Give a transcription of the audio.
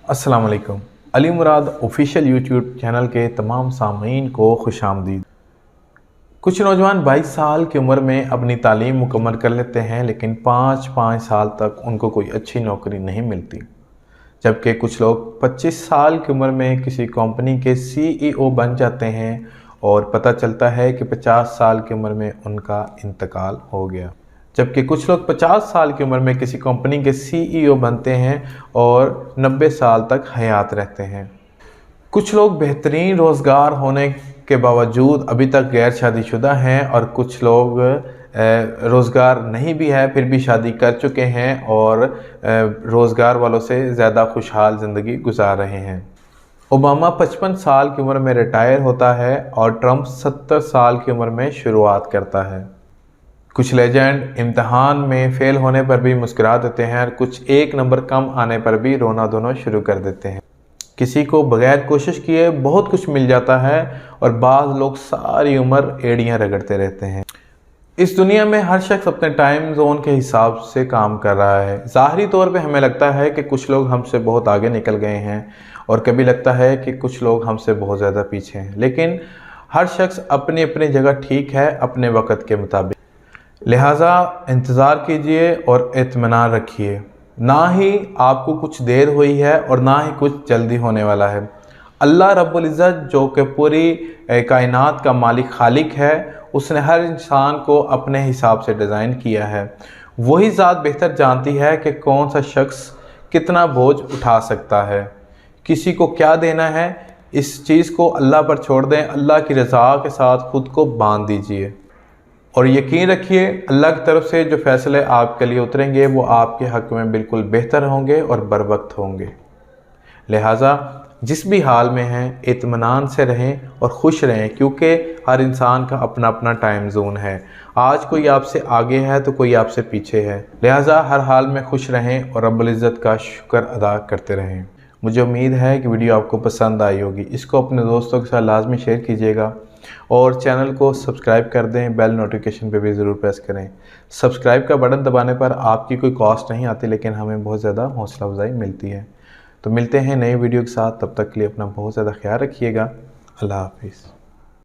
अस्सलाम वालेकुम। अली मुराद official YouTube channel के तमाम सामीन को खुश आमदीद। कुछ नौजवान 22 साल की उम्र में अपनी तालीम मुकम्मल कर लेते हैं, लेकिन 5-5 साल तक उनको कोई अच्छी नौकरी नहीं मिलती। जबकि कुछ लोग 25 साल की उम्र में किसी कंपनी के CEO बन जाते हैं और पता चलता है कि 50 साल की उम्र में उनका इंतकाल हो गया। जबकि कुछ लोग 50 साल की उम्र में किसी कंपनी के CEO बनते हैं और 90 साल तक हयात रहते हैं। कुछ लोग बेहतरीन रोज़गार होने के बावजूद अभी तक गैर शादीशुदा हैं और कुछ लोग रोज़गार नहीं भी है फिर भी शादी कर चुके हैं और रोज़गार वालों से ज़्यादा खुशहाल ज़िंदगी गुजार रहे हैं। ओबामा 55 साल की उम्र में रिटायर होता है और ट्रंप 70 साल की उम्र में शुरुआत करता है। कुछ लेजेंड इम्तहान में फ़ेल होने पर भी मुस्कुरा देते हैं और कुछ एक नंबर कम आने पर भी रोना धोना शुरू कर देते हैं। किसी को बगैर कोशिश किए बहुत कुछ मिल जाता है और बाज़ लोग सारी उम्र एड़ियाँ रगड़ते रहते हैं। इस दुनिया में हर शख्स अपने टाइम जोन के हिसाब से काम कर रहा है। ज़ाहरी तौर पे हमें लगता है कि कुछ लोग हमसे बहुत आगे निकल गए हैं और कभी लगता है कि कुछ लोग हमसे बहुत ज़्यादा पीछे हैं, लेकिन हर शख्स अपनी अपनी जगह ठीक है अपने वक़्त के मुताबिक। लिहाजा इंतज़ार कीजिए और इत्मीनान रखिए। ना ही आपको कुछ देर हुई है और ना ही कुछ जल्दी होने वाला है। अल्लाह रब्बुल इज़्ज़त जो कि पूरी कायनात का मालिक खालिक है, उसने हर इंसान को अपने हिसाब से डिज़ाइन किया है। वही ज़ात बेहतर जानती है कि कौन सा शख्स कितना बोझ उठा सकता है, किसी को क्या देना है। इस चीज़ को अल्लाह पर छोड़ दें, अल्लाह की रज़ा के साथ ख़ुद को बांध दीजिए और यकीन रखिए अल्लाह की तरफ से जो फ़ैसले आपके लिए उतरेंगे वो आपके हक़ में बिल्कुल बेहतर होंगे और बरवक्त होंगे। लिहाजा जिस भी हाल में हैं इत्मीनान से रहें और खुश रहें, क्योंकि हर इंसान का अपना अपना टाइम जोन है। आज कोई आपसे आगे है तो कोई आपसे पीछे है। लिहाजा हर हाल में खुश रहें और रब्बुल इज़्ज़त का शुक्र अदा करते रहें। मुझे उम्मीद है कि वीडियो आपको पसंद आई होगी। इसको अपने दोस्तों के साथ लाजमी शेयर कीजिएगा और चैनल को सब्सक्राइब कर दें। बेल नोटिफिकेशन पे भी ज़रूर प्रेस करें। सब्सक्राइब का बटन दबाने पर आपकी कोई कॉस्ट नहीं आती, लेकिन हमें बहुत ज़्यादा हौसला अफजाई मिलती है। तो मिलते हैं नई वीडियो के साथ, तब तक के लिए अपना बहुत ज़्यादा ख्याल रखिएगा। अल्लाह हाफिज़।